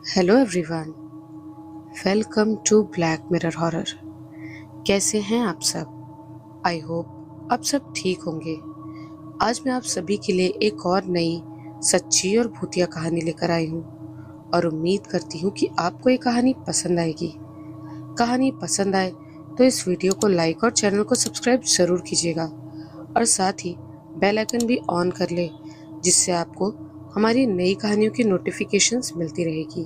Hello everyone, welcome to Black Mirror horror. कैसे हैं आप सब? आई होप आप सब ठीक होंगे। आज मैं आप सभी के लिए एक और नई सच्ची और भूतिया कहानी लेकर आई हूँ और उम्मीद करती हूँ कि आपको ये कहानी पसंद आएगी। कहानी पसंद आए तो इस वीडियो को लाइक और चैनल को सब्सक्राइब जरूर कीजिएगा और साथ ही बेल आइकन भी ऑन कर ले, जिससे आपको हमारी नई कहानियों की नोटिफिकेशंस मिलती रहेगी।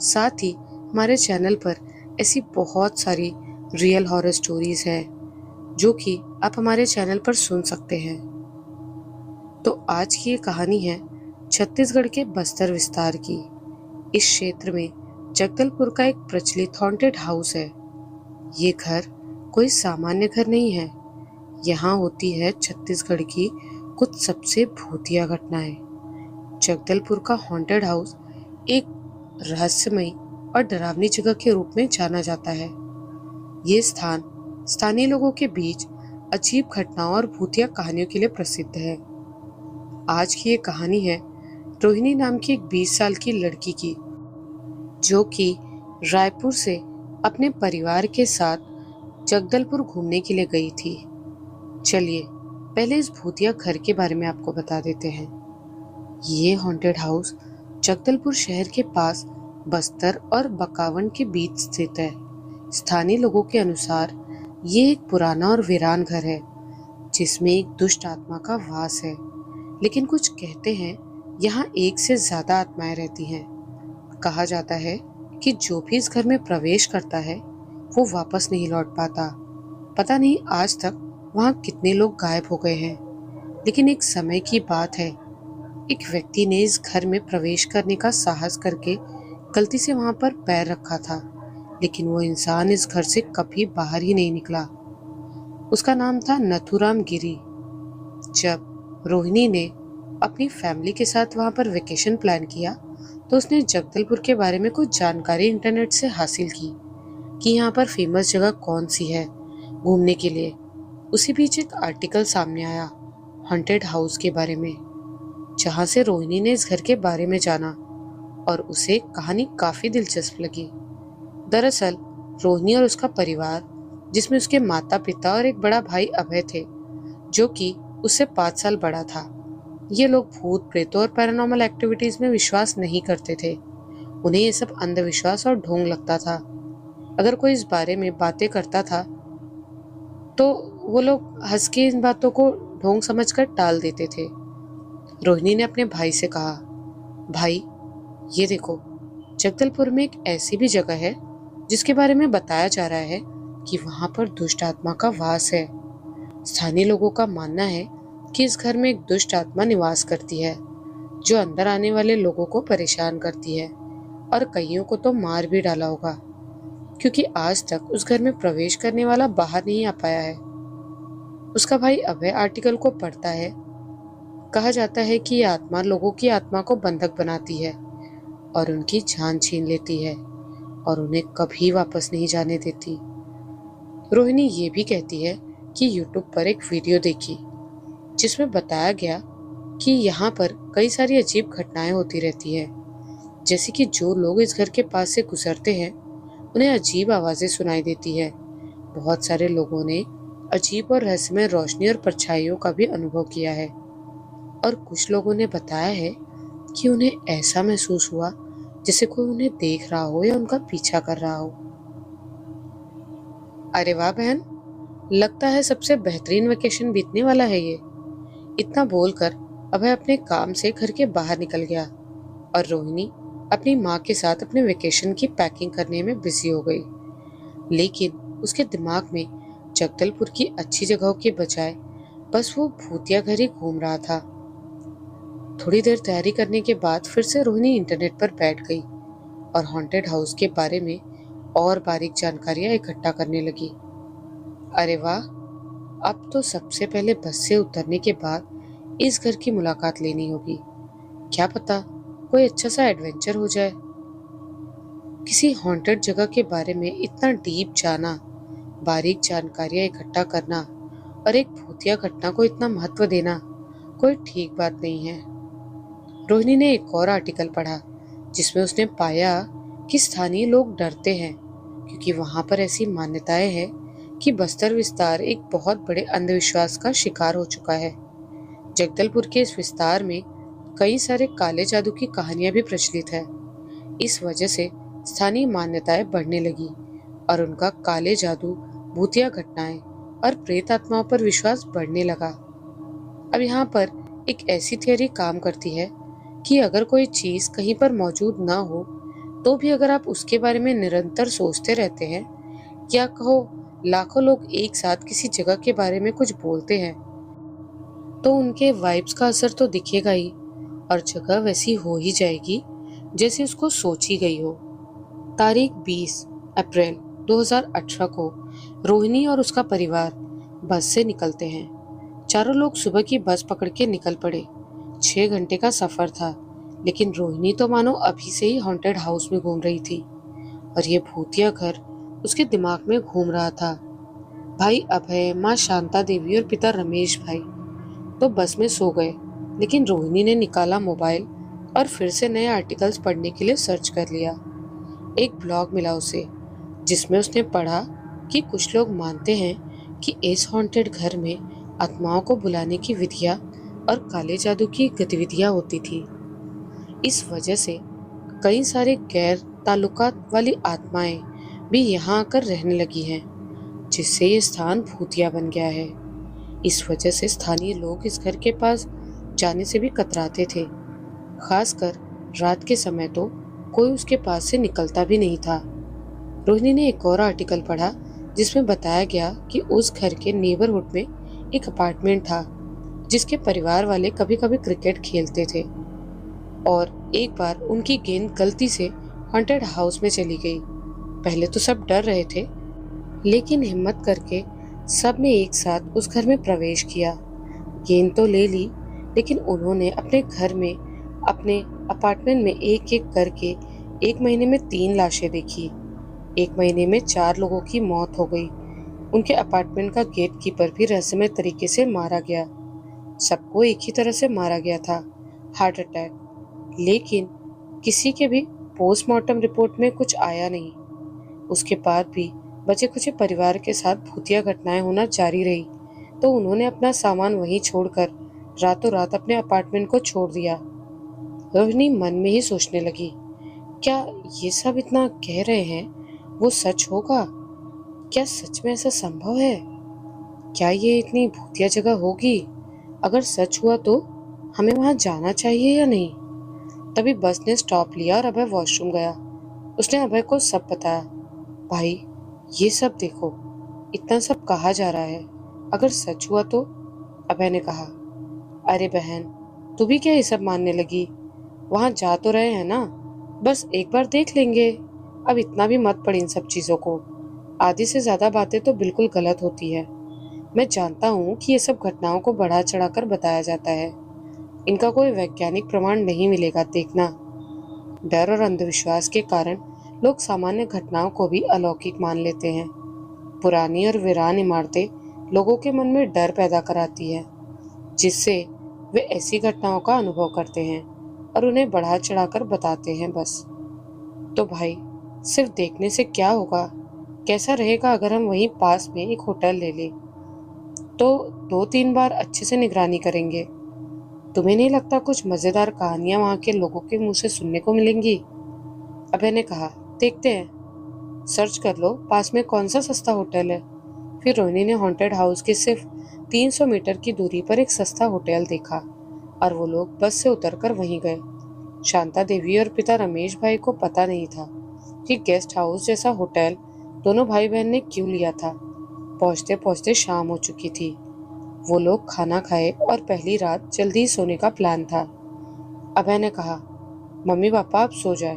साथ ही हमारे चैनल पर ऐसी बहुत सारी रियल हॉरर स्टोरीज हैं जो कि आप हमारे चैनल पर सुन सकते हैं। तो आज की ये कहानी है छत्तीसगढ़ के बस्तर विस्तार की। इस क्षेत्र में जगदलपुर का एक प्रचलित हॉन्टेड हाउस है। ये घर कोई सामान्य घर नहीं है। यहाँ होती है छत्तीसगढ़ की कुछ सबसे भूतिया घटनाएं। जगदलपुर का हॉन्टेड हाउस एक रहस्यमयी और डरावनी जगह के रूप में जाना जाता है। ये स्थान स्थानीय लोगों के बीच अजीब घटनाओं और भूतिया कहानियों के लिए प्रसिद्ध है। आज की ये कहानी है रोहिणी नाम की एक 20 साल की लड़की की, जो कि रायपुर से अपने परिवार के साथ जगदलपुर घूमने के लिए गई थी। चलिए पहले इस भूतिया घर के बारे में आपको बता देते हैं। ये हॉन्टेड हाउस जगदलपुर शहर के पास बस्तर और बकावंड के बीच स्थित है। स्थानीय लोगों के अनुसार ये एक पुराना और वीरान घर है जिसमें एक दुष्ट आत्मा का वास है। लेकिन कुछ कहते हैं यहाँ एक से ज्यादा आत्माएं रहती हैं। कहा जाता है कि जो भी इस घर में प्रवेश करता है वो वापस नहीं लौट पाता। पता नहीं आज तक वहाँ कितने लोग गायब हो गए हैं। लेकिन एक समय की बात है, एक व्यक्ति ने इस घर में प्रवेश करने का साहस करके गलती से वहां पर पैर रखा था, लेकिन वो इंसान इस घर से कभी बाहर ही नहीं निकला। उसका नाम था नथुराम गिरी। जब रोहिणी ने अपनी फैमिली के साथ वहां पर वेकेशन प्लान किया तो उसने जगदलपुर के बारे में कुछ जानकारी इंटरनेट से हासिल की कि यहाँ पर फेमस जगह कौन सी है घूमने के लिए। उसी बीच एक आर्टिकल सामने आया हॉन्टेड हाउस के बारे में, जहां से रोहिणी ने इस घर के बारे में जाना और उसे कहानी काफी दिलचस्प लगी। दरअसल रोहिणी और उसका परिवार, जिसमें उसके माता पिता और एक बड़ा भाई अभय थे, जो कि उससे 5 साल बड़ा था। ये लोग भूत प्रेतों और पैरानॉर्मल एक्टिविटीज में विश्वास नहीं करते थे। उन्हें ये सब अंधविश्वास और ढोंग लगता था। अगर कोई इस बारे में बातें करता था तो वो लोग हंस के इन बातों को ढोंग समझकर टाल देते थे। रोहिणी ने अपने भाई से कहा, भाई ये देखो, जगदलपुर में एक ऐसी भी जगह है जिसके बारे में बताया जा रहा है कि वहां पर दुष्ट आत्मा का वास है। स्थानीय लोगों का मानना है कि इस घर में एक दुष्ट आत्मा निवास करती है जो अंदर आने वाले लोगों को परेशान करती है और कईयों को तो मार भी डाला होगा, क्योंकि आज तक उस घर में प्रवेश करने वाला बाहर नहीं आ पाया है। उसका भाई अभय आर्टिकल को पढ़ता है। कहा जाता है कि ये आत्मा लोगों की आत्मा को बंधक बनाती है और उनकी जान छीन लेती है और उन्हें कभी वापस नहीं जाने देती। रोहिणी ये भी कहती है कि यूट्यूब पर एक वीडियो देखी जिसमें बताया गया कि यहाँ पर कई सारी अजीब घटनाएं होती रहती है, जैसे कि जो लोग इस घर के पास से गुजरते हैं उन्हें अजीब आवाजें सुनाई देती है। बहुत सारे लोगों ने अजीब और रहस्यमय रोशनी और परछाइयों का भी अनुभव किया है और कुछ लोगों ने बताया है कि उन्हें ऐसा महसूस हुआ जैसे कोई उन्हें देख रहा हो या उनका पीछा कर रहा हो। अरे वाह बहन, लगता है सबसे बेहतरीन वेकेशन बीतने वाला है ये। इतना बोलकर अभय अपने काम से घर के बाहर निकल गया और रोहिणी अपनी माँ के साथ अपने वेकेशन की पैकिंग करने में बिजी हो गई। लेकिन उसके दिमाग में जगदलपुर की अच्छी जगहों के बजाय बस वो भूतिया घर ही घूम रहा था। थोड़ी देर तैयारी करने के बाद फिर से रोहिणी इंटरनेट पर बैठ गई और हॉन्टेड हाउस के बारे में और बारीक जानकारियां इकट्ठा करने लगी। अरे वाह, अब तो सबसे पहले बस से उतरने के बाद इस घर की मुलाकात लेनी होगी। क्या पता कोई अच्छा सा एडवेंचर हो जाए। किसी हॉन्टेड जगह के बारे में इतना डीप जाना, बारीक जानकारियां इकट्ठा करना और एक भूतिया घटना को इतना महत्व देना कोई ठीक बात नहीं है। रोहिणी ने एक और आर्टिकल पढ़ा जिसमें उसने पाया कि स्थानीय लोग डरते हैं क्योंकि वहां पर ऐसी मान्यताएं हैं कि बस्तर विस्तार एक बहुत बड़े अंधविश्वास का शिकार हो चुका है। जगदलपुर के इस विस्तार में कई सारे काले जादू की कहानियां भी प्रचलित है। इस वजह से स्थानीय मान्यताएं बढ़ने लगी और उनका काले जादू, भूतिया घटनाएं और प्रेत आत्माओं पर विश्वास बढ़ने लगा। अब यहाँ पर एक ऐसी थियरी काम करती है कि अगर कोई चीज कहीं पर मौजूद ना हो तो भी अगर आप उसके बारे में निरंतर सोचते रहते हैं, या कहो लाखों लोग एक साथ किसी जगह के बारे में कुछ बोलते हैं, तो उनके वाइब्स का असर तो दिखेगा ही और जगह वैसी हो ही जाएगी जैसे उसको सोची गई हो। तारीख 20 अप्रैल 2018 को रोहिणी और उसका परिवार बस से निकलते हैं। चारों लोग सुबह की बस पकड़ के निकल पड़े। 6 घंटे का सफर था, लेकिन रोहिणी तो मानो अभी से ही हॉन्टेड हाउस में घूम रही थी और ये भूतिया घर उसके दिमाग में घूम रहा था। भाई अभय, माँ शांता देवी और पिता रमेश भाई तो बस में सो गए, लेकिन रोहिणी ने निकाला मोबाइल और फिर से नए आर्टिकल्स पढ़ने के लिए सर्च कर लिया। एक ब्लॉग मिला उसे जिसमें उसने पढ़ा कि कुछ लोग मानते हैं कि इस हॉन्टेड घर में आत्माओं को बुलाने की विधियां और काले जादू की गतिविधियां होती थी। इस वजह से कई सारे गैर ताल्लुकात वाली आत्माएं भी यहाँ आकर रहने लगी हैं, जिससे ये स्थान भूतिया बन गया है। इस वजह से स्थानीय लोग इस घर के पास जाने से भी कतराते थे। खासकर रात के समय तो कोई उसके पास से निकलता भी नहीं था। रोहिणी ने एक और आर्टिकल पढ़ा जिसमें बताया गया कि उस घर के नेबरहुड में एक अपार्टमेंट था जिसके परिवार वाले कभी कभी क्रिकेट खेलते थे और एक बार उनकी गेंद गलती से हॉन्टेड हाउस में चली गई। पहले तो सब डर रहे थे, लेकिन हिम्मत करके सब ने एक साथ उस घर में प्रवेश किया। गेंद तो ले ली, लेकिन उन्होंने अपने घर में, अपने अपार्टमेंट में एक एक करके 1 महीने में 3 लाशें देखी। 1 महीने में 4 लोगों की मौत हो गई। उनके अपार्टमेंट का गेट कीपर भी रहस्यमय तरीके से मारा गया। सबको एक ही तरह से मारा गया था, हार्ट अटैक। लेकिन किसी के भी पोस्टमार्टम रिपोर्ट में कुछ आया नहीं। उसके बाद भी बचे कुछ परिवार के साथ भूतिया घटनाएं होना जारी रही, तो उन्होंने अपना सामान वहीं छोड़कर रातों रात अपने अपार्टमेंट को छोड़ दिया। रोहिणी मन में ही सोचने लगी, क्या ये सब इतना कह रहे हैं वो सच होगा? क्या सच में ऐसा संभव है? क्या ये इतनी भूतिया जगह होगी? अगर सच हुआ तो हमें वहां जाना चाहिए या नहीं? तभी बस ने स्टॉप लिया और अभय वॉशरूम गया। उसने अभय को सब बताया। भाई, ये सब देखो, इतना सब कहा जा रहा है, अगर सच हुआ तो? अभय ने कहा। अरे बहन, तू भी क्या ये सब मानने लगी? वहां जा तो रहे हैं ना, बस एक बार देख लेंगे। अब इतना भी मत पड़ इन सब चीजों को। आधी से ज्यादा बातें तो बिल्कुल गलत होती है। मैं जानता हूँ कि ये सब घटनाओं को बढ़ा चढ़ाकर बताया जाता है, इनका कोई वैज्ञानिक प्रमाण नहीं मिलेगा, देखना। डर और अंधविश्वास के कारण लोग सामान्य घटनाओं को भी अलौकिक मान लेते हैं। पुरानी और वीरान इमारतें लोगों के मन में डर पैदा कराती है, जिससे वे ऐसी घटनाओं का अनुभव करते हैं और उन्हें बढ़ा चढ़ाकर बताते हैं बस। तो भाई, सिर्फ देखने से क्या होगा? कैसा रहेगा अगर हम वहीं पास में एक होटल ले लें? तो 2-3 बार अच्छे से निगरानी करेंगे। तुम्हें नहीं लगता कुछ मजेदार कहानियां वहां के लोगों के मुंह से सुनने को मिलेंगी? अभय ने कहा। देखते हैं, सर्च कर लो पास में कौन सा सस्ता होटल है। फिर रोहिणी ने हॉन्टेड हाउस के सिर्फ 300 मीटर की दूरी पर एक सस्ता होटल देखा और वो लोग बस से उतरकर वहीं गए। शांता देवी और पिता रमेश भाई को पता नहीं था कि गेस्ट हाउस जैसा होटल दोनों भाई बहन ने क्यों लिया था। पहुंचते पहुंचते शाम हो चुकी थी। वो लोग खाना खाए और पहली रात जल्दी ही सोने का प्लान था। अभय ने कहा, मम्मी पापा आप सो जाए,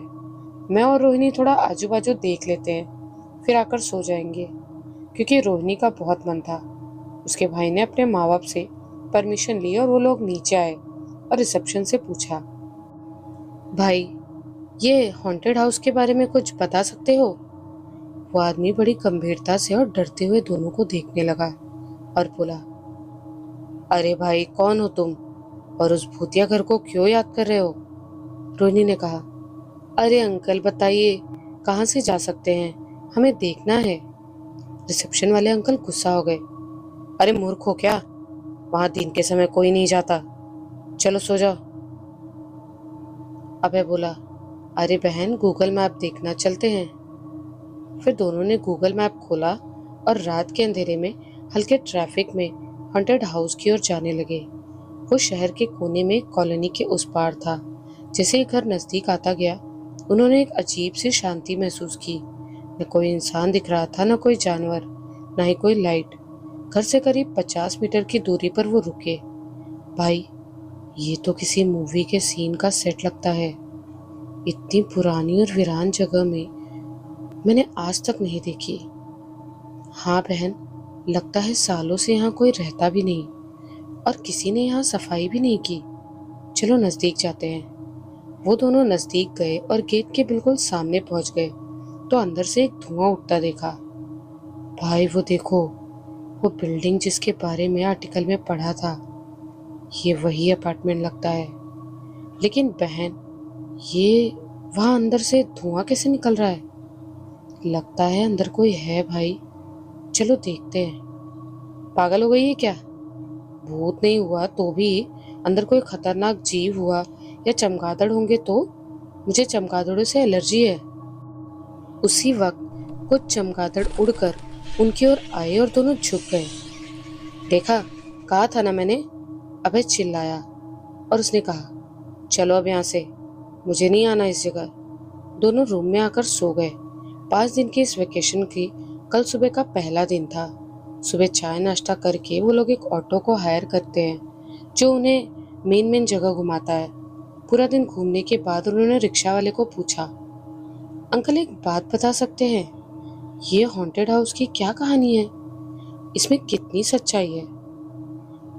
मैं और रोहिणी थोड़ा आजू बाजू देख लेते हैं, फिर आकर सो जाएंगे। क्योंकि रोहिणी का बहुत मन था। उसके भाई ने अपने माँ बाप से परमिशन ली और वो लोग नीचे आए और रिसेप्शन से पूछा, भाई, ये हॉन्टेड हाउस के बारे में कुछ बता सकते हो? वो आदमी बड़ी गंभीरता से और डरते हुए दोनों को देखने लगा और बोला, अरे भाई, कौन हो तुम और उस भूतिया घर को क्यों याद कर रहे हो? रोहिणी ने कहा, अरे अंकल बताइए, कहाँ से जा सकते हैं, हमें देखना है। रिसेप्शन वाले अंकल गुस्सा हो गए। अरे मूर्ख हो क्या, वहां दिन के समय कोई नहीं जाता, चलो सो जाओ। अभय बोला, अरे बहन गूगल मैप देखना चलते हैं। फिर दोनों ने गूगल मैप खोला और रात के अंधेरे में हल्के ट्रैफिक में हॉन्टेड हाउस की ओर जाने लगे। वो शहर के कोने में कॉलोनी के उस पार था। जैसे ही घर नजदीक आता गया, उन्होंने एक अजीब सी शांति महसूस की। न कोई इंसान दिख रहा था, न कोई जानवर, न ही कोई लाइट। घर से करीब 50 मीटर की दूरी पर वो रुके। भाई, ये तो किसी मूवी के सीन का सेट लगता है। इतनी पुरानी और वीरान जगह में मैंने आज तक नहीं देखी। हाँ बहन, लगता है सालों से यहाँ कोई रहता भी नहीं और किसी ने यहाँ सफाई भी नहीं की। चलो नजदीक जाते हैं। वो दोनों नजदीक गए और गेट के बिल्कुल सामने पहुंच गए तो अंदर से एक धुआं उठता देखा। भाई वो देखो, वो बिल्डिंग जिसके बारे में आर्टिकल में पढ़ा था, ये वही अपार्टमेंट लगता है। लेकिन बहन, ये वहां अंदर से धुआं कैसे निकल रहा है? लगता है अंदर कोई है भाई, चलो देखते हैं। पागल हो गई है क्या? भूत नहीं हुआ तो भी अंदर कोई खतरनाक जीव हुआ या चमगादड़ होंगे तो? मुझे चमगादड़ों से एलर्जी है। उसी वक्त कुछ चमगादड़ उड़कर उनकी ओर आए और दोनों झुक गए। देखा, कहा था ना मैंने, अभय चिल्लाया। और उसने कहा, चलो अब यहाँ से, मुझे नहीं आना इस जगह। दोनों रूम में आकर सो गए। 5 दिन की इस वेकेशन की कल सुबह का पहला दिन था। सुबह चाय नाश्ता करके वो लोग एक ऑटो को हायर करते हैं जो उन्हें मेन जगह घुमाता है। पूरा दिन घूमने के बाद उन्होंने रिक्शा वाले को पूछा, अंकल एक बात बता सकते हैं, ये हॉन्टेड हाउस की क्या कहानी है? इसमें कितनी सच्चाई है?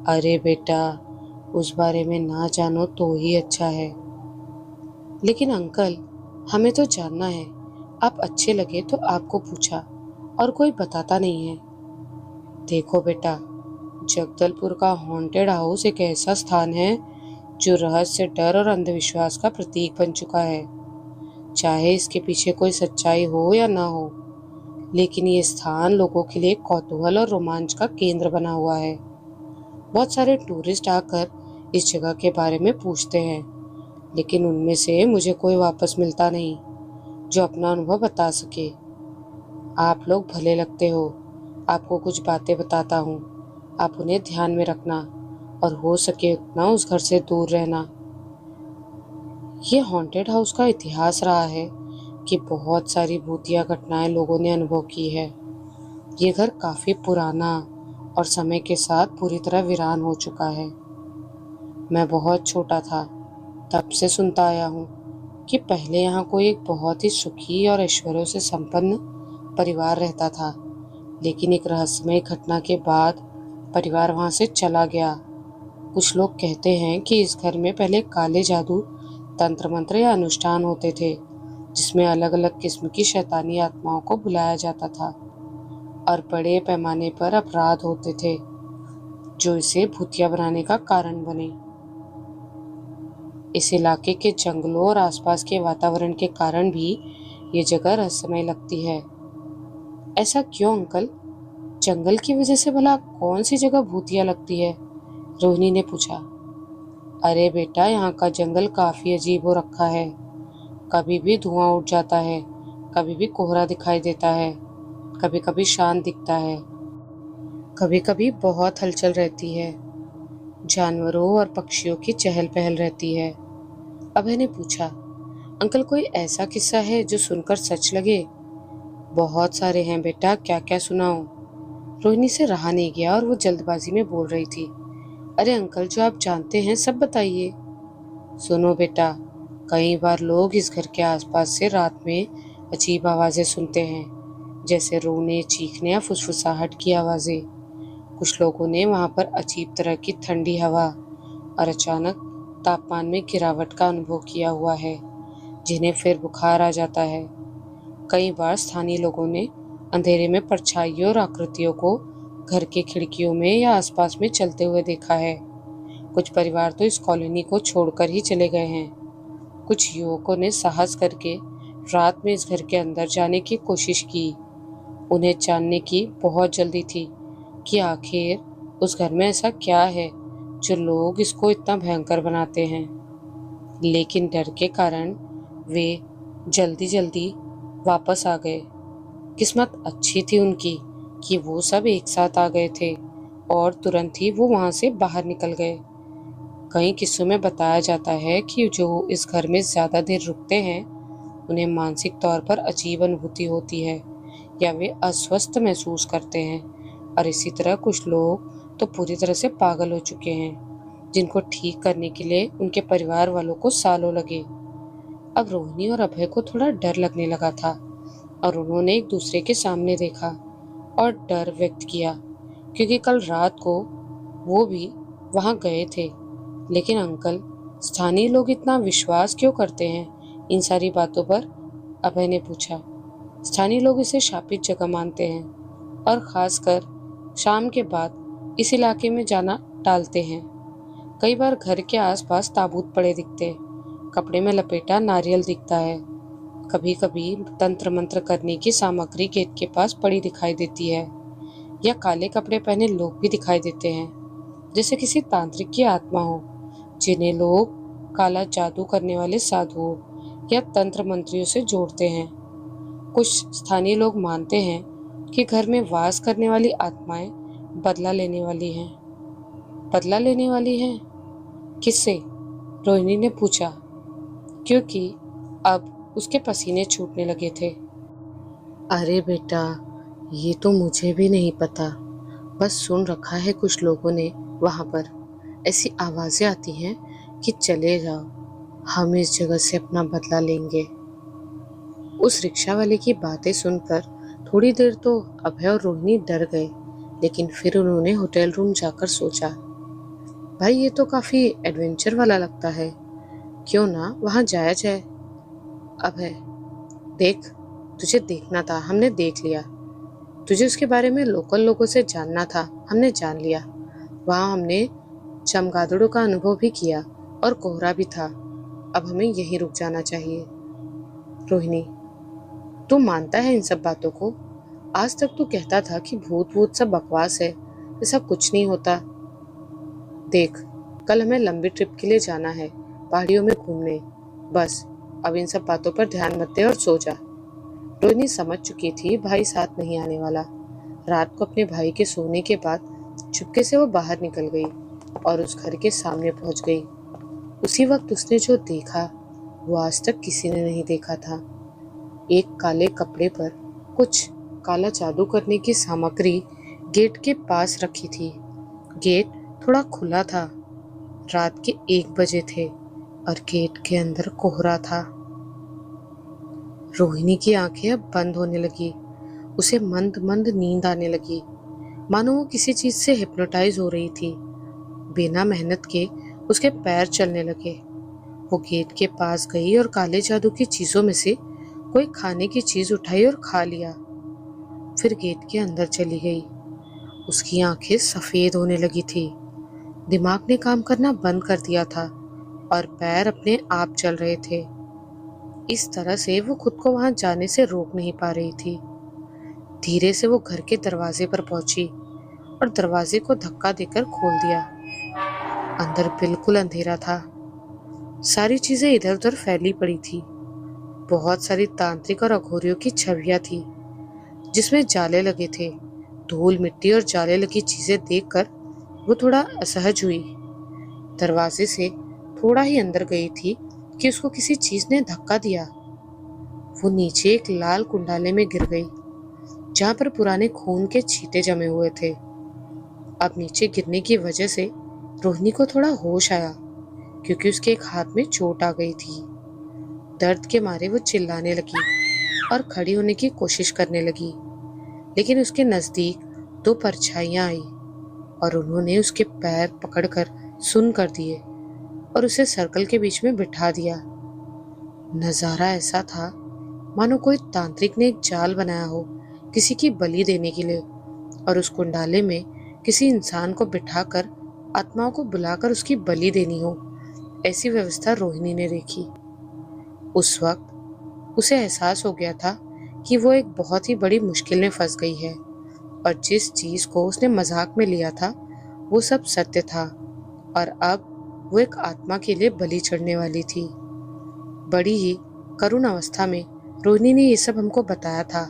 अरे बेटा, उस बारे में ना जानो तो ही अच्छा है। लेकिन अंकल, हमें तो जानना है। आप अच्छे लगे तो आपको पूछा और कोई बताता नहीं है। देखो बेटा, जगदलपुर का हॉन्टेड हाउस एक ऐसा स्थान है जो रहस्य, डर और अंधविश्वास का प्रतीक बन चुका है। चाहे इसके पीछे कोई सच्चाई हो या ना हो, लेकिन ये स्थान लोगों के लिए कौतूहल और रोमांच का केंद्र बना हुआ है। बहुत सारे टूरिस्ट आकर इस जगह के बारे में पूछते हैं, लेकिन उनमें से मुझे कोई वापस मिलता नहीं जो अपना अनुभव बता सके। आप लोग भले लगते हो, आपको कुछ बातें बताता हूँ, आप उन्हें ध्यान में रखना और हो सके उतना उस घर से दूर रहना। ये हॉन्टेड हाउस का इतिहास रहा है कि बहुत सारी भूतिया घटनाएं लोगों ने अनुभव की है। ये घर काफी पुराना और समय के साथ पूरी तरह वीरान हो चुका है। मैं बहुत छोटा था तब से सुनता आया हूँ कि पहले यहाँ कोई एक बहुत ही सुखी और ऐश्वर्यों से संपन्न परिवार रहता था, लेकिन एक रहस्यमय घटना के बाद परिवार वहां से चला गया। कुछ लोग कहते हैं कि इस घर में पहले काले जादू, तंत्र मंत्र या अनुष्ठान होते थे, जिसमें अलग अलग किस्म की शैतानी आत्माओं को बुलाया जाता था और बड़े पैमाने पर अपराध होते थे जो इसे भूतिया बनाने का कारण बने। इस इलाके के जंगलों और आसपास के वातावरण के कारण भी ये जगह रहस्यमय लगती है। ऐसा क्यों अंकल? जंगल की वजह से भला कौन सी जगह भूतिया लगती है? रोहिणी ने पूछा। अरे बेटा, यहाँ का जंगल काफी अजीब हो रखा है। कभी भी धुआं उठ जाता है, कभी भी कोहरा दिखाई देता है, कभी कभी शांत दिखता है, कभी कभी बहुत हलचल रहती है। जानवरों और पक्षियों की चहल पहल रहती है। अभय ने पूछा, अंकल कोई ऐसा किस्सा है जो सुनकर सच लगे? बहुत सारे हैं बेटा, क्या क्या सुनाऊं? रोहिणी से रहा नहीं गया और वो जल्दबाजी में बोल रही थी। अरे अंकल, जो आप जानते हैं सब बताइए। सुनो बेटा, कई बार लोग इस घर के आसपास से रात में अजीब आवाजें सुनते हैं, जैसे रोने, चीखने या फुसफुसाहट की आवाजें। कुछ लोगों ने वहां पर अजीब तरह की ठंडी हवा और अचानक तापमान में गिरावट का अनुभव किया हुआ है, जिन्हें फिर बुखार आ जाता है। कई बार स्थानीय लोगों ने अंधेरे में परछाइयों और आकृतियों को घर के खिड़कियों में या आसपास में चलते हुए देखा है। कुछ परिवार तो इस कॉलोनी को छोड़कर ही चले गए हैं। कुछ युवकों ने साहस करके रात में इस घर के अंदर जाने की कोशिश की। उन्हें जानने की बहुत जल्दी थी कि आखिर उस घर में ऐसा क्या है जो लोग इसको इतना भयंकर बनाते हैं। लेकिन डर के कारण वे जल्दी जल्दी वापस आ गए। किस्मत अच्छी थी उनकी कि वो सब एक साथ आ गए थे और तुरंत ही वो वहां से बाहर निकल गए। कई किस्सों में बताया जाता है कि जो इस घर में ज्यादा देर रुकते हैं उन्हें मानसिक तौर पर अजीब अनुभूति होती है या वे अस्वस्थ महसूस करते हैं। और इसी तरह कुछ लोग तो पूरी तरह से पागल हो चुके हैं जिनको ठीक करने के लिए उनके परिवार वालों को सालों लगे। अब रोहिणी और अभय को थोड़ा डर लगने लगा था और उन्होंने एक दूसरे के सामने देखा और डर व्यक्त किया, क्योंकि कल रात को वो भी वहां गए थे। लेकिन अंकल, स्थानीय लोग इतना विश्वास क्यों करते हैं इन सारी बातों पर? अभय ने पूछा। स्थानीय लोग इसे शापित जगह मानते हैं और खासकर शाम के बाद इस इलाके में जाना टालते हैं। कई बार घर के आसपास ताबूत पड़े दिखते, कपड़े में लपेटा नारियल दिखता है। कभी कभी तंत्र मंत्र करने की सामग्री गेट के पास पड़ी दिखाई देती है या काले कपड़े पहने लोग भी दिखाई देते हैं, जैसे किसी तांत्रिक की आत्मा हो जिन्हें लोग काला जादू करने वाले साधुओं या तंत्र मंत्रियों से जोड़ते हैं। कुछ स्थानीय लोग मानते हैं कि घर में वास करने वाली आत्माएं बदला लेने वाली हैं। बदला लेने वाली हैं? किससे? रोहिणी ने पूछा, क्योंकि अब उसके पसीने छूटने लगे थे। अरे बेटा, ये तो मुझे भी नहीं पता, बस सुन रखा है कुछ लोगों ने वहां पर ऐसी आवाजें आती हैं कि चले जाओ, हम इस जगह से अपना बदला लेंगे। उस रिक्शा वाले की बातें सुनकर थोड़ी देर तो अभय और रोहिणी डर गए, लेकिन फिर उन्होंने होटल रूम जाकर सोचा, भाई ये तो काफी एडवेंचर वाला लगता है, क्यों ना वहां जाया जाए। अभय देख, तुझे देखना था, हमने देख लिया। तुझे उसके बारे में लोकल लोगों से जानना था, हमने जान लिया। वहां हमने चमगादड़ों का अनुभव भी किया और कोहरा भी था। अब हमें यहीं रुक जाना चाहिए। रोहिणी, तू मानता है इन सब बातों को? आज तक तू कहता था कि भूत भूत सब बकवास है, ऐसा कुछ नहीं होता। देख, कल हमें लंबी ट्रिप के लिए जाना है, पहाड़ियों में घूमने। बस अब इन सब बातों पर ध्यान मत दे और सो जा। रोहिणी समझ चुकी थी भाई साथ नहीं आने वाला। रात को अपने भाई के सोने के बाद चुपके से वो बाहर निकल गई और उस घर के सामने पहुंच गई। उसी वक्त उसने जो देखा वो आज तक किसी ने नहीं देखा था। एक काले कपड़े पर कुछ काला जादू करने की सामग्री गेट के पास रखी थी। गेट थोड़ा खुला था। रात के 1 बजे थे और गेट के अंदर कोहरा था। रोहिणी की आंखें अब बंद होने लगी। उसे मंद मंद नींद आने लगी, मानो वो किसी चीज से हिप्नोटाइज हो रही थी। बिना मेहनत के उसके पैर चलने लगे। वो गेट के पास गई और काले जादू की चीजों में से कोई खाने की चीज उठाई और खा लिया। फिर गेट के अंदर चली गई। उसकी आंखें सफेद होने लगी थी। दिमाग ने काम करना बंद कर दिया था और पैर अपने आप चल रहे थे। इस तरह से वो खुद को वहां जाने से रोक नहीं पा रही थी। धीरे से वो घर के दरवाजे पर पहुंची और दरवाजे को धक्का देकर खोल दिया। अंदर बिल्कुल अंधेरा था। सारी चीजें इधर उधर फैली पड़ी थी। बहुत सारी तांत्रिक और अघोरियों की छवियां थी जिसमें जाले लगे थे। धूल मिट्टी और जाले लगी चीजें देखकर वो थोड़ा असहज हुई। दरवाजे से थोड़ा ही अंदर गई थी कि उसको किसी चीज ने धक्का दिया। वो नीचे एक लाल कुंडाले में गिर गई जहां पर पुराने खून के छींटे जमे हुए थे। अब नीचे गिरने की वजह से रोहिणी को थोड़ा होश आया, क्योंकि उसके एक हाथ में चोट आ गई थी। दर्द के मारे वो चिल्लाने लगी और खड़ी होने की कोशिश करने लगी, लेकिन उसके नजदीक 2 परछाइयां आई और उन्होंने उसके पैर पकड़कर सुन्न कर दिए और उसे सर्कल के बीच में बिठा दिया। नजारा ऐसा था मानो कोई तांत्रिक ने एक जाल बनाया हो किसी की बलि देने के लिए, और उस कुंडाले में किसी इंसान को बिठाकर आत्माओं को बुलाकर उसकी बलि देनी हो। ऐसी व्यवस्था रोहिणी ने देखी। उस वक्त उसे एहसास हो गया था कि वो एक बहुत ही बड़ी मुश्किल में फंस गई है और जिस चीज को उसने मजाक में लिया था वो सब सत्य था और अब वो एक आत्मा के लिए बलि चढ़ने वाली थी। बड़ी ही करुण अवस्था में रोहिणी ने ये सब हमको बताया था,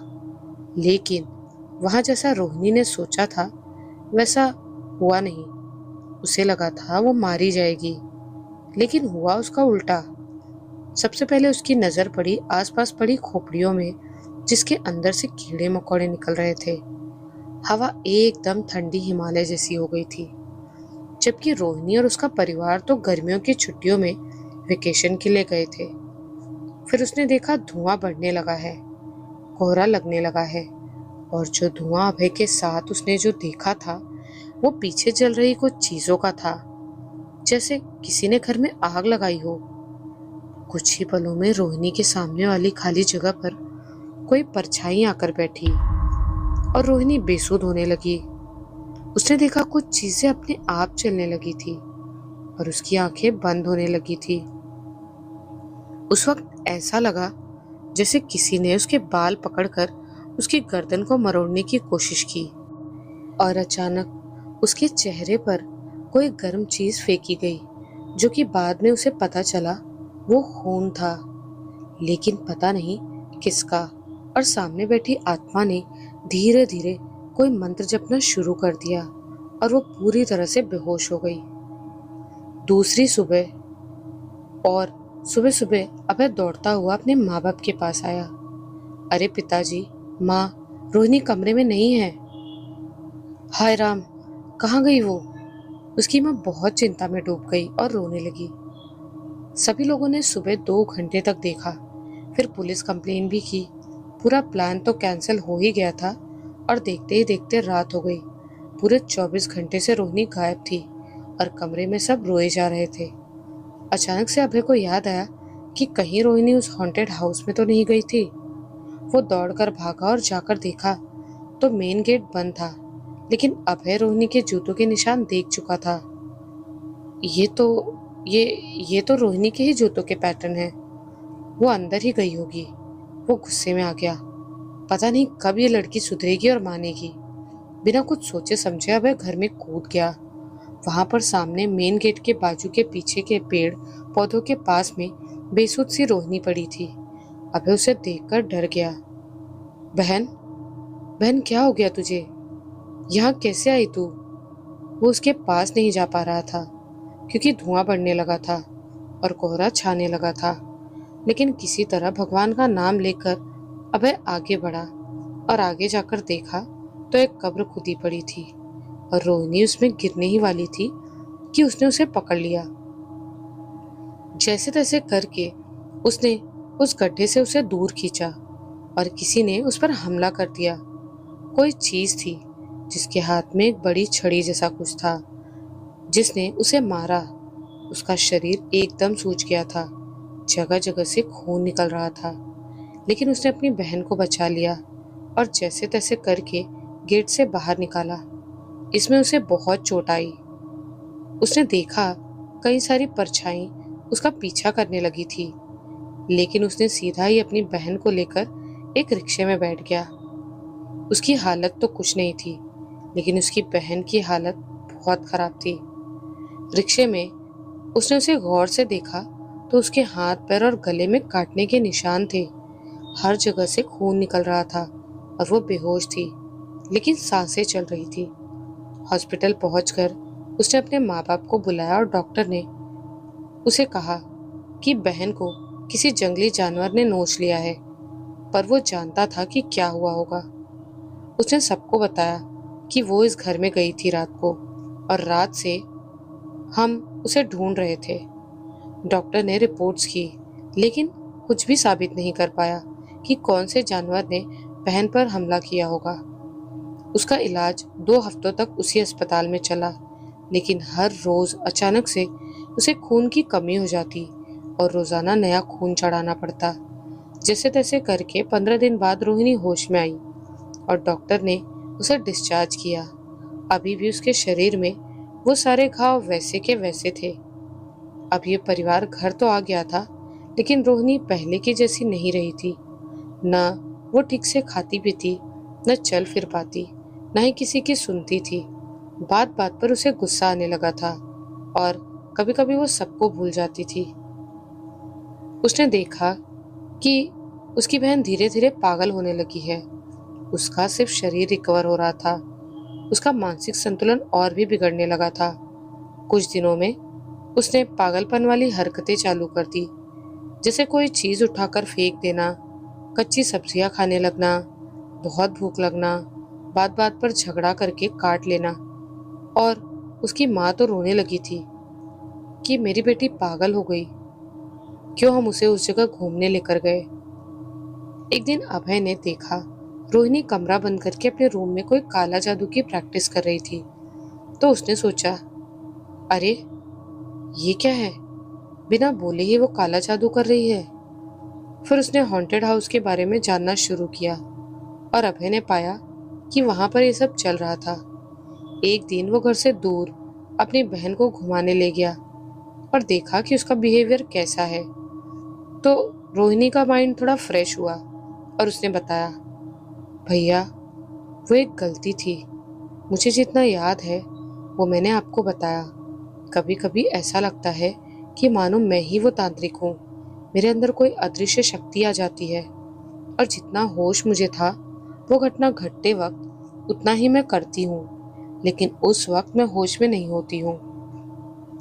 लेकिन वहां जैसा रोहिणी ने सोचा था वैसा हुआ नहीं। उसे लगा था वो मारी जाएगी, लेकिन हुआ उसका उल्टा। सबसे पहले उसकी नजर पड़ी आसपास पड़ी खोपड़ियों में, जिसके अंदर से कीड़े मकोड़े निकल रहे थे। हवा एकदम ठंडी हिमालय जैसी हो गई थी, जबकि रोहिणी और उसका परिवार तो गर्मियों की छुट्टियों में वेकेशन के लिए गए थे। फिर उसने देखा धुआं बढ़ने लगा है, कोहरा लगने लगा है, और जो धुआं अभय के साथ उसने जो देखा था वो पीछे जल रही कुछ चीजों का था, जैसे किसी ने घर में आग लगाई हो। कुछ ही पलों में रोहिणी के सामने वाली खाली जगह पर कोई परछाई आकर बैठी और रोहिणी बेसुध होने लगी। उसने देखा कुछ चीजें अपने आप चलने लगी थी और उसकी आंखें बंद होने लगी थी। उस वक्त ऐसा लगा जैसे किसी ने उसके बाल पकड़कर उसकी गर्दन को मरोड़ने की कोशिश की, और अचानक उसके चेहरे पर कोई गर्म चीज फेंकी गई, जो कि बाद में उसे पता चला वो खून था, लेकिन पता नहीं किसका। और सामने बैठी आत्मा ने धीरे धीरे कोई मंत्र जपना शुरू कर दिया और वो पूरी तरह से बेहोश हो गई। दूसरी सुबह, और सुबह सुबह अभय दौड़ता हुआ अपने माँ बाप के पास आया। अरे पिताजी, माँ, रोहिणी कमरे में नहीं है। हाय राम, कहाँ गई वो? उसकी माँ बहुत चिंता में डूब गई और रोने लगी। सभी लोगों ने सुबह 2 घंटे तक देखा, फिर पुलिस कंप्लेन भी की। पूरा प्लान तो कैंसिल हो ही गया था और देखते ही देखते रात हो गई। पूरे 24 घंटे से रोहिणी गायब थी और कमरे में सब रोए जा रहे थे। अचानक से अभय को याद आया कि कहीं रोहिणी उस हॉन्टेड हाउस में तो नहीं गई थी। वो दौड़कर भागा और जाकर देखा तो मेन गेट बंद था, लेकिन अभय रोहिणी के जूतों के निशान देख चुका था। ये तो ये तो रोहिणी के ही जूतों के पैटर्न हैं। वो अंदर ही गई होगी। वो गुस्से में आ गया। पता नहीं कब ये लड़की सुधरेगी और मानेगी। बिना कुछ सोचे समझे अभय घर में कूद गया। वहां पर सामने मेन गेट के बाजू के पीछे के पेड़ पौधों के पास में बेसुध सी रोहिणी पड़ी थी। अभय उसे देखकर डर गया। बहन, बहन, क्या हो गया तुझे? यहाँ कैसे आई तू? वो उसके पास नहीं जा पा रहा था क्योंकि धुआं बढ़ने लगा था और कोहरा छाने लगा था, लेकिन किसी तरह भगवान का नाम लेकर अभय आगे बढ़ा और आगे जाकर देखा तो एक कब्र खुदी पड़ी थी और रोहिणी उसमें गिरने ही वाली थी कि उसने उसे पकड़ लिया। जैसे तैसे करके उसने उस गड्ढे से उसे दूर खींचा और किसी ने उस पर हमला कर दिया। कोई चीज थी जिसके हाथ में एक बड़ी छड़ी जैसा कुछ था, जिसने उसे मारा। उसका शरीर एकदम सूज गया था, जगह जगह से खून निकल रहा था, लेकिन उसने अपनी बहन को बचा लिया और जैसे तैसे करके गेट से बाहर निकाला। इसमें उसे बहुत चोट आई। उसने देखा कई सारी परछाई उसका पीछा करने लगी थी, लेकिन उसने सीधा ही अपनी बहन को लेकर एक रिक्शे में बैठ गया। उसकी हालत तो कुछ नहीं थी, लेकिन उसकी बहन की हालत बहुत खराब थी। रिक्शे में उसने उसे गौर से देखा तो उसके हाथ पैर और गले में काटने के निशान थे। हर जगह से खून निकल रहा था और वो बेहोश थी, लेकिन सांसें चल रही थी। हॉस्पिटल पहुंचकर उसने अपने माँ बाप को बुलाया और डॉक्टर ने उसे कहा कि बहन को किसी जंगली जानवर ने नोच लिया है, पर वो जानता था कि क्या हुआ होगा। उसने सबको बताया कि वो इस घर में गई थी रात को और रात से हम उसे ढूंढ रहे थे। डॉक्टर ने रिपोर्ट्स की, लेकिन कुछ भी साबित नहीं कर पाया कि कौन से जानवर ने बहन पर हमला किया होगा। उसका इलाज 2 हफ्तों तक उसी अस्पताल में चला, लेकिन हर रोज अचानक से उसे खून की कमी हो जाती और रोजाना नया खून चढ़ाना पड़ता। जैसे तैसे करके 15 दिन बाद रोहिणी होश में आई और डॉक्टर ने उसे डिस्चार्ज किया। अभी भी उसके शरीर में वो सारे घाव वैसे के वैसे थे। अब ये परिवार घर तो आ गया था, लेकिन रोहिणी पहले की जैसी नहीं रही थी। न वो ठीक से खाती पीती, न चल फिर पाती, न ही किसी की सुनती थी। बात बात पर उसे गुस्सा आने लगा था और कभी कभी वो सबको भूल जाती थी। उसने देखा कि उसकी बहन धीरे धीरे पागल होने लगी है। उसका सिर्फ शरीर रिकवर हो रहा था, उसका मानसिक संतुलन और भी बिगड़ने लगा था। कुछ दिनों में उसने पागलपन वाली हरकतें चालू कर दी, जैसे कोई चीज उठाकर फेंक देना, कच्ची सब्जियां खाने लगना, बहुत भूख लगना, बात बात पर झगड़ा करके काट लेना। और उसकी माँ तो रोने लगी थी कि मेरी बेटी पागल हो गई, क्यों हम उसे उस जगह घूमने लेकर गए। एक दिन अभय ने देखा रोहिणी कमरा बंद करके अपने रूम में कोई काला जादू की प्रैक्टिस कर रही थी। तो उसने सोचा, अरे ये क्या है, बिना बोले ही वो काला जादू कर रही है। फिर उसने हॉन्टेड हाउस के बारे में जानना शुरू किया और अभय ने पाया कि वहां पर ये सब चल रहा था। एक दिन वो घर से दूर अपनी बहन को घुमाने ले गया और देखा कि उसका बिहेवियर कैसा है। तो रोहिणी का माइंड थोड़ा फ्रेश हुआ और उसने बताया, भैया वो एक गलती थी, मुझे जितना याद है वो मैंने आपको बताया। कभी कभी ऐसा लगता है कि मानो मैं ही वो तांत्रिक हूँ, मेरे अंदर कोई अदृश्य शक्ति आ जाती है और जितना होश मुझे था वो घटना घटते वक्त उतना ही मैं करती हूँ, लेकिन उस वक्त मैं होश में नहीं होती हूँ।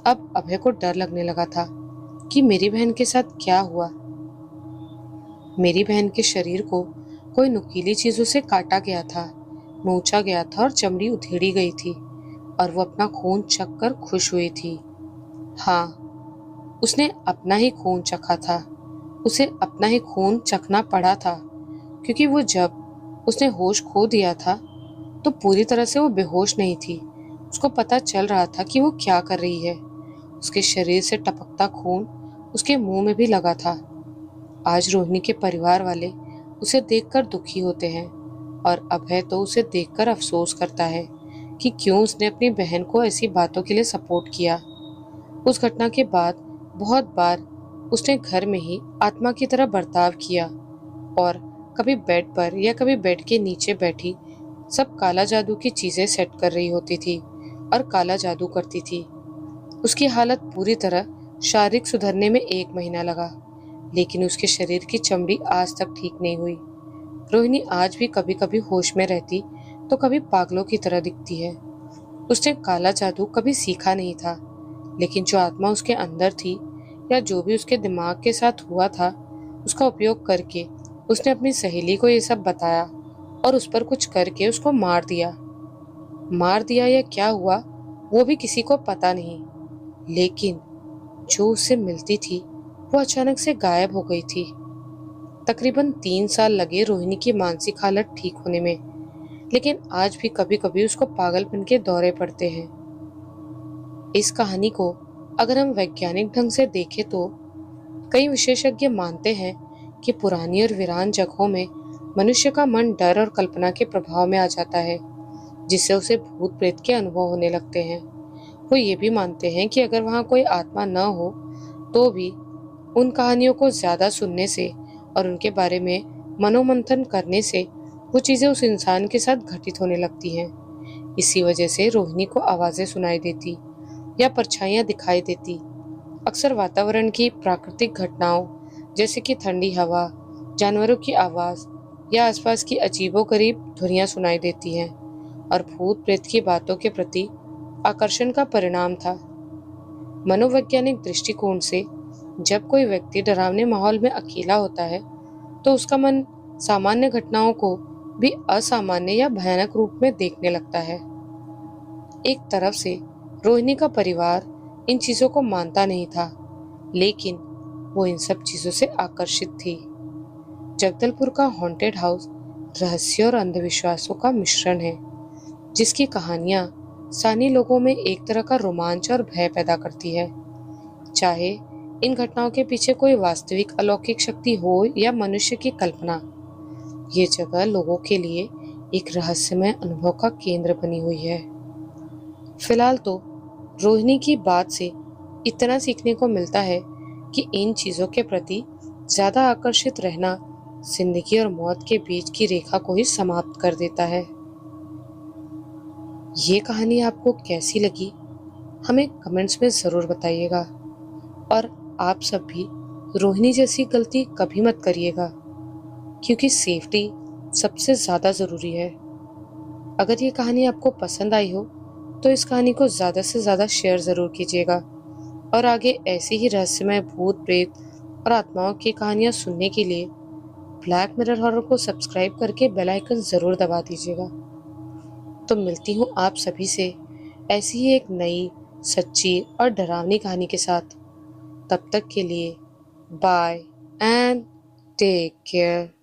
अब अभय को डर लगने लगा था कि मेरी बहन के साथ क्या हुआ। मेरी बहन के शरीर को कोई नुकीली चीजों से काटा गया था, नोचा गया था और चमड़ी उधेड़ी गई थी और वो अपना खून चख कर खुश हुई थी। हाँ, उसने अपना ही खून चखा था, उसे अपना ही खून चखना पड़ा था, क्योंकि वो जब उसने होश खो दिया था तो पूरी तरह से वो बेहोश नहीं थी। उसको पता चल रहा था कि वो क्या कर रही है। उसके शरीर से टपकता खून उसके मुंह में भी लगा था। आज रोहिणी के परिवार वाले उसे देखकर दुखी होते हैं और अभय तो उसे देखकर अफसोस करता है कि क्यों उसने अपनी बहन को ऐसी बातों के लिए सपोर्ट किया। उस घटना के बाद बहुत बार उसने घर में ही आत्मा की तरह बर्ताव किया और कभी बेड पर या कभी बेड के नीचे बैठी सब काला जादू की चीजें सेट कर रही होती थी और काला जादू करती थी। उसकी हालत पूरी तरह शारीरिक सुधरने में 1 महीना लगा, लेकिन उसके शरीर की चमड़ी आज तक ठीक नहीं हुई। रोहिणी आज भी कभी कभी होश में रहती तो कभी पागलों की तरह दिखती है। उसने काला जादू कभी सीखा नहीं था, लेकिन जो आत्मा उसके अंदर थी या जो भी उसके दिमाग के साथ हुआ था, उसका उपयोग करके उसने अपनी सहेली को ये सब बताया और उस पर कुछ करके उसको मार दिया। मार दिया या क्या हुआ वो भी किसी को पता नहीं, लेकिन जो उससे मिलती थी वो अचानक से गायब हो गई थी। तकरीबन 3 साल लगे रोहिणी की मानसिक हालत ठीक होने में, लेकिन आज भी कभी कभी उसको पागलपन के दौरे पड़ते हैं। इस कहानी को अगर हम वैज्ञानिक ढंग से देखें तो कई विशेषज्ञ मानते हैं कि पुरानी और वीरान जगहों में मनुष्य का मन डर और कल्पना के प्रभाव में आ जाता है, जिससे उसे भूत प्रेत के अनुभव होने लगते हैं। वो ये भी मानते हैं कि अगर वहाँ कोई आत्मा न हो तो भी उन कहानियों को ज्यादा सुनने से और उनके बारे में मनोमंथन करने से वो चीजें उस इंसान के साथ घटित होने लगती हैं। इसी वजह से रोहिणी को आवाजें सुनाई देती या परछाइयां दिखाई देती। अक्सर वातावरण की प्राकृतिक घटनाओं जैसे कि ठंडी हवा, जानवरों की आवाज या आसपास की अजीबोगरीब ध्वनियां सुनाई देती हैं और भूत प्रेत की बातों के प्रति आकर्षण का परिणाम था। मनोवैज्ञानिक दृष्टिकोण से जब कोई व्यक्ति डरावने माहौल में अकेला होता है तो उसका मन सामान्य घटनाओं को भी असामान्य या भयानक रूप में देखने लगता है। एक तरफ से रोहिणी का परिवार इन चीजों को मानता नहीं था, लेकिन वो इन सब चीजों से आकर्षित थी। जगदलपुर का हॉन्टेड हाउस रहस्य और अंधविश्वासों का मिश्रण है, जिसकी कहानियां स्थानीय लोगों में एक तरह का रोमांच और भय पैदा करती है। चाहे इन घटनाओं के पीछे कोई वास्तविक अलौकिक शक्ति हो या मनुष्य की कल्पना, ये जगह लोगों के लिए एक रहस्यमय अनुभव का केंद्र बनी हुई है। फिलहाल तो रोहिणी की बात से इतना सीखने को मिलता है कि इन चीज़ों के प्रति ज़्यादा आकर्षित रहना जिंदगी और मौत के बीच की रेखा को ही समाप्त कर देता है। ये कहानी आपको कैसी लगी हमें कमेंट्स में ज़रूर बताइएगा। और आप सब भी रोहिणी जैसी गलती कभी मत करिएगा, क्योंकि सेफ्टी सबसे ज़्यादा ज़रूरी है। अगर ये कहानी आपको पसंद आई हो तो इस कहानी को ज़्यादा से ज़्यादा शेयर ज़रूर कीजिएगा। और आगे ऐसी ही रहस्यमय भूत प्रेत और आत्माओं की कहानियाँ सुनने के लिए ब्लैक मिरर हॉरर को सब्सक्राइब करके बेल आइकन ज़रूर दबा दीजिएगा। तो मिलती हूँ आप सभी से ऐसी ही एक नई, सच्ची और डरावनी कहानी के साथ। तब तक के लिए बाय एंड टेक केयर।